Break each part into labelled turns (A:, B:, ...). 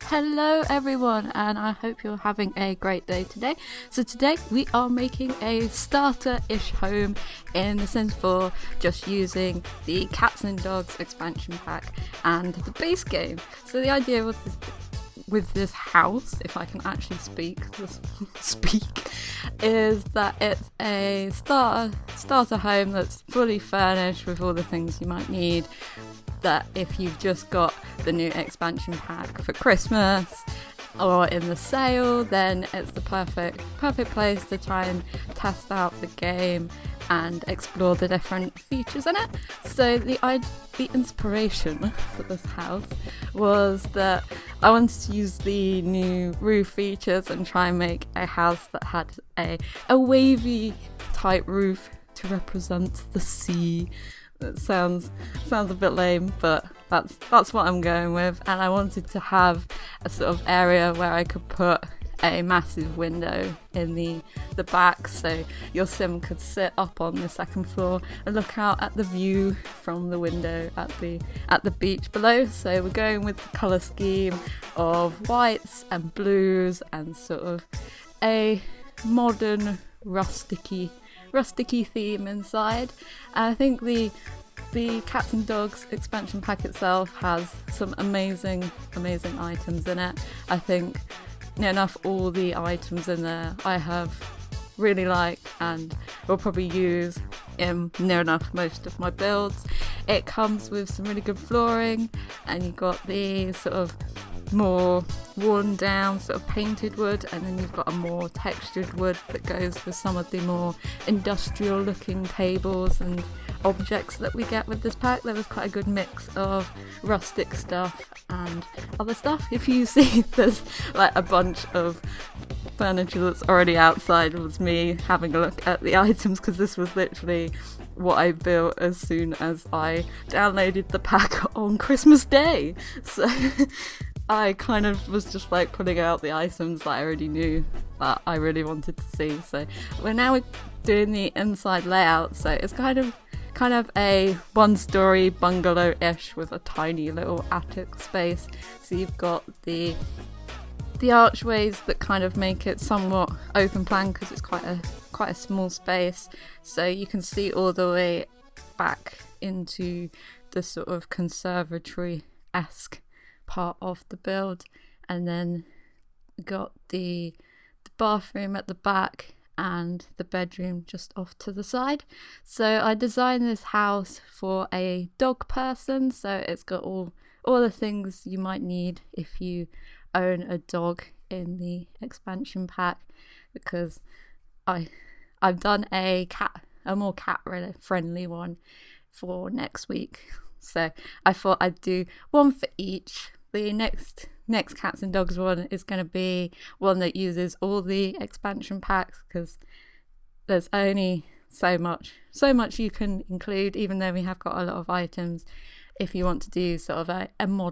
A: Hello everyone, and I hope you're having a great day today. So today we are making a starter-ish home in The Sims 4 just using the Cats and Dogs expansion pack and the base game. So the idea with this house, if I can actually speak, is that it's a starter home that's fully furnished with all the things you might need. That if you've just got the new expansion pack for Christmas or in the sale, then it's the perfect place to try and test out the game and explore the different features in it. So the inspiration for this house was that I wanted to use the new roof features and try and make a house that had a wavy type roof to represent the sea. It sounds a bit lame, but that's what I'm going with. And I wanted to have a sort of area where I could put a massive window in the back, so your sim could sit up on the second floor and look out at the view from the window at the beach below. So we're going with the colour scheme of whites and blues and sort of a modern rusticy theme inside. And I think the Cats and Dogs expansion pack itself has some amazing items in it. I think near enough all the items in there I have really like and will probably use in near enough most of my builds. It comes with some really good flooring, and you've got the sort of more worn down sort of painted wood, and then you've got a more textured wood that goes with some of the more industrial looking tables and objects that we get with this pack. There was quite a good mix of rustic stuff and other stuff. If you see there's like a bunch of furniture that's already outside, it was me having a look at the items, because this was literally what I built as soon as I downloaded the pack on Christmas Day. So I kind of was just like putting out the items that I already knew that I really wanted to see. So we're now doing the inside layout. So it's kind of a one-story bungalow-ish with a tiny little attic space. So you've got the archways that kind of make it somewhat open plan, because it's quite a small space. So you can see all the way back into the sort of conservatory-esque part of the build, and then got the bathroom at the back and the bedroom just off to the side. So I designed this house for a dog person, so it's got all the things you might need if you own a dog in the expansion pack, because I've done a more cat friendly one for next week. So I thought I'd do one for each. The next Cats and Dogs one is going to be one that uses all the expansion packs, because there's only so much you can include, even though we have got a lot of items. If you want to do sort of a more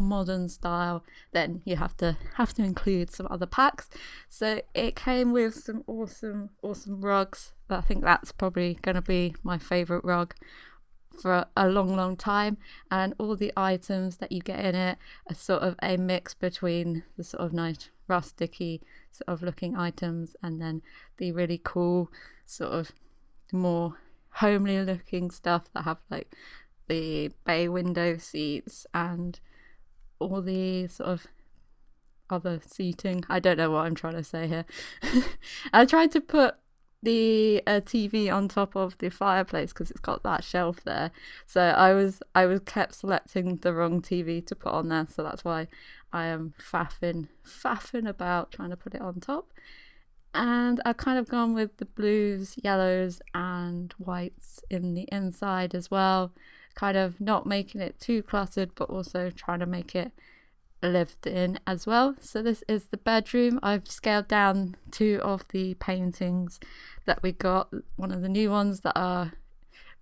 A: modern style, then you have to include some other packs. So it came with some awesome rugs. I think that's probably going to be my favourite rug for a long time, and all the items that you get in it are sort of a mix between the sort of nice rusticy sort of looking items and then the really cool sort of more homely looking stuff that have like the bay window seats and all the sort of other seating. I don't know what I'm trying to say here. I tried to put the TV on top of the fireplace because it's got that shelf there, so I was kept selecting the wrong TV to put on there, so that's why I am faffing about trying to put it on top. And I've kind of gone with the blues, yellows and whites in the inside as well, kind of not making it too cluttered but also trying to make it lived in as well. So this is the bedroom. I've scaled down two of the paintings that we got, one of the new ones that are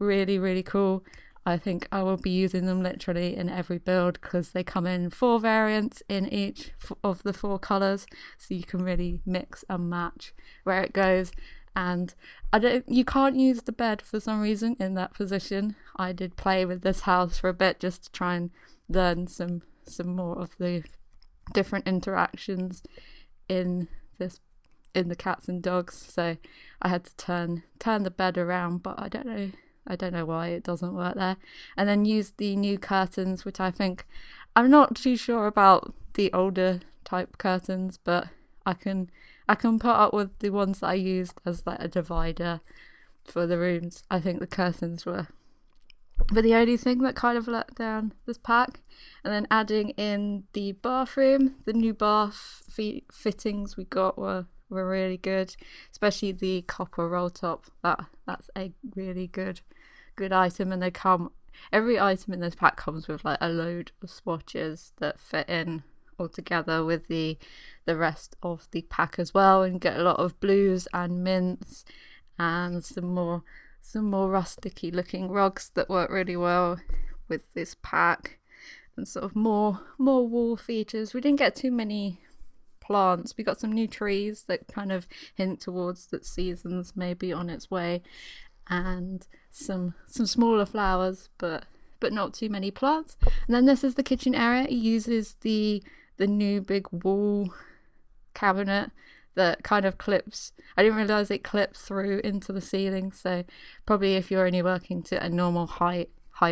A: really cool. I think I will be using them literally in every build because they come in 4 variants in each of the 4 colours, so you can really mix and match where it goes. And you can't use the bed for some reason in that position. I did play with this house for a bit just to try and learn some more of the different interactions in the cats and dogs. So I had to turn the bed around, but I don't know why it doesn't work there. And then use the new curtains, which I'm not too sure about the older type curtains, but I can put up with the ones that I used as like a divider for the rooms. I think the curtains were the only thing that kind of let down this pack. And then adding in the bathroom, the new bath fittings we got were really good, especially the copper roll top. That's a really good item, and every item in this pack comes with like a load of swatches that fit in all together with the rest of the pack as well, and get a lot of blues and mints and some more rusticy looking rugs that work really well with this pack, and sort of more wall features. We didn't get too many plants. We got some new trees that kind of hint towards that season's maybe on its way, and some smaller flowers, but not too many plants. And then this is the kitchen area. It uses the new big wall cabinet that kind of clips. I didn't realise it clips through into the ceiling, so probably if you're only working to a normal height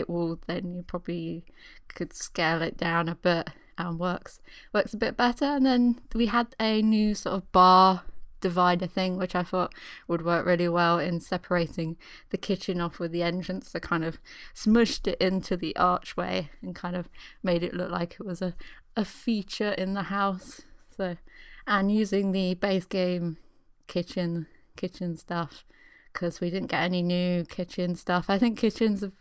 A: wall, then you probably could scale it down a bit, and works a bit better. And then we had a new sort of bar divider thing, which I thought would work really well in separating the kitchen off with the entrance. So kind of smushed it into the archway and kind of made it look like it was a feature in the house. So, and using the base game kitchen stuff, because we didn't get any new kitchen stuff. I think kitchen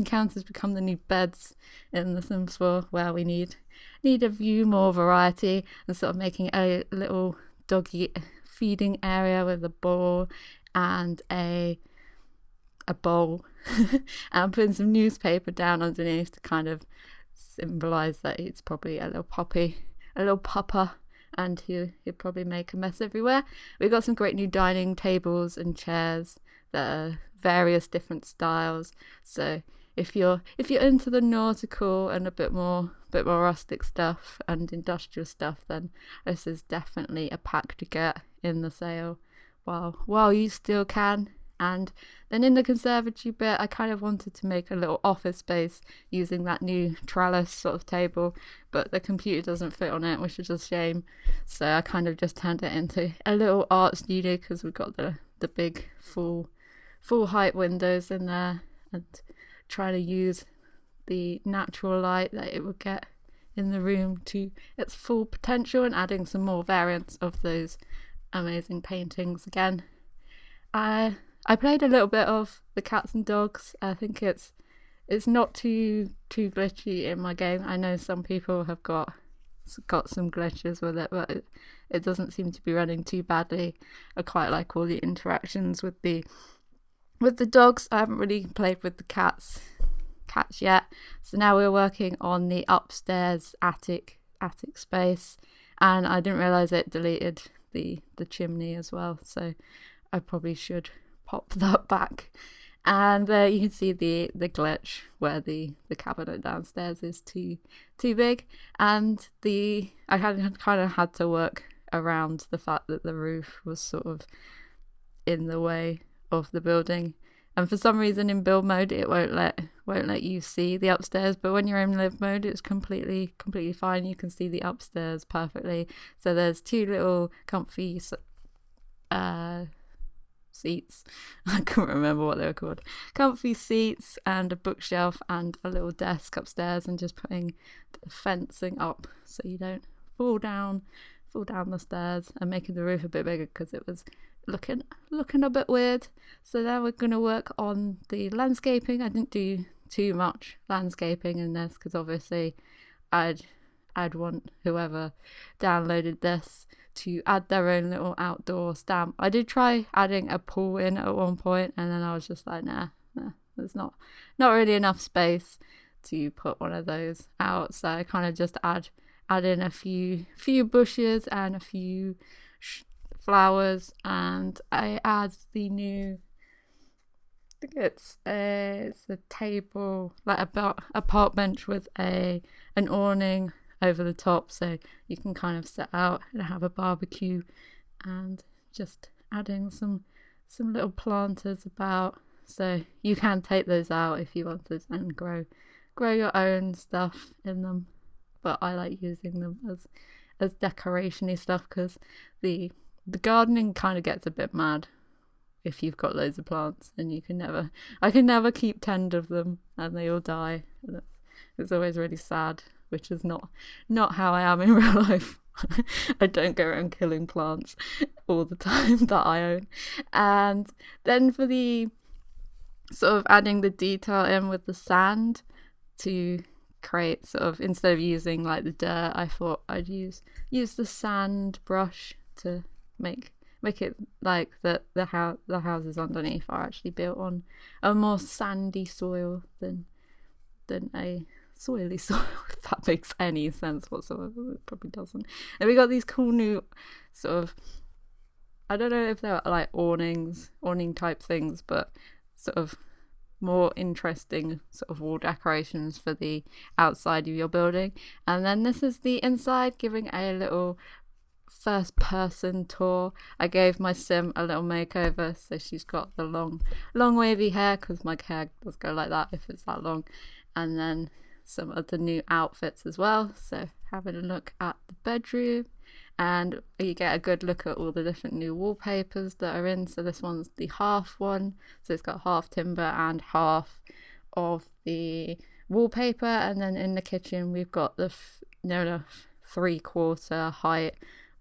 A: counters become the new beds in The Sims 4, where we need a few more variety, and sort of making a little doggy feeding area with a bowl and a bowl and putting some newspaper down underneath to kind of symbolize that it's probably a little pupper, and he'll probably make a mess everywhere. We've got some great new dining tables and chairs that are various different styles. So if you're into the nautical and a bit more rustic stuff and industrial stuff, then this is definitely a pack to get in the sale while you still can. And then in the conservatory bit, I kind of wanted to make a little office space using that new trellis sort of table, but the computer doesn't fit on it, which is a shame. So I kind of just turned it into a little art studio, because we've got the big full height windows in there, and trying to use the natural light that it would get in the room to its full potential, and adding some more variants of those amazing paintings again. I played a little bit of the cats and dogs. I think it's not too glitchy in my game. I know some people have got some glitches with it, but it doesn't seem to be running too badly. I quite like all the interactions with the dogs. I haven't really played with the cats yet. So now we're working on the upstairs attic space, and I didn't realise it deleted the chimney as well, so I probably should pop that back. And you can see the glitch where the cabinet downstairs is too big, and I kind of had to work around the fact that the roof was sort of in the way of the building. And for some reason in build mode it won't let you see the upstairs, but when you're in live mode it's completely fine. You can see the upstairs perfectly. So there's two little comfy seats. I can't remember what they were called. Comfy seats and a bookshelf and a little desk upstairs, and just putting the fencing up so you don't fall down the stairs, and making the roof a bit bigger because it was looking a bit weird. So now we're going to work on the landscaping. I didn't do too much landscaping in this because obviously I'd want whoever downloaded this to add their own little outdoor stamp. I did try adding a pool in at one point, and then I was just like, nah, there's not really enough space to put one of those out. So I kind of just add in a few bushes and a few flowers, and I add the new, I think it's a table, like a park bench with an awning over the top, so you can kind of sit out and have a barbecue, and just adding some little planters about, so you can take those out if you wanted and grow your own stuff in them. But I like using them as decoration-y stuff, because the gardening kind of gets a bit mad if you've got loads of plants and I can never keep 10 of them and they all die, and it's always really sad, which is not how I am in real life. I don't go around killing plants all the time that I own. And then for the sort of adding the detail in with the sand to create sort of, instead of using like the dirt, I thought I'd use the sand brush to make it like that the houses underneath are actually built on a more sandy soil than a soily soil, if that makes any sense whatsoever. It probably doesn't. And we got these cool new sort of, I don't know if they're like awning type things, but sort of more interesting sort of wall decorations for the outside of your building. And then this is the inside, giving a little first person tour. I gave my sim a little makeover, so she's got the long wavy hair, because my hair does go like that if it's that long. And then some of the new outfits as well. So having a look at the bedroom, and you get a good look at all the different new wallpapers that are in. So this one's the half one, so it's got half timber and half of the wallpaper. And then in the kitchen we've got the 3/4 height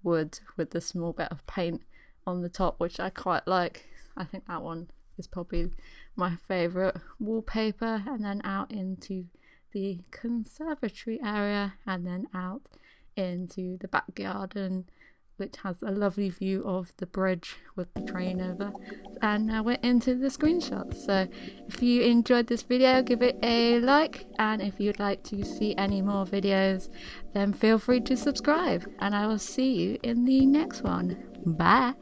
A: wood with the small bit of paint on the top, which I quite like. I think that one is probably my favourite wallpaper. And then out into the conservatory area, and then out into the back garden, which has a lovely view of the bridge with the train over. And now we're into the screenshots. So if you enjoyed this video, give it a like, and if you'd like to see any more videos, then feel free to subscribe, and I will see you in the next one. Bye.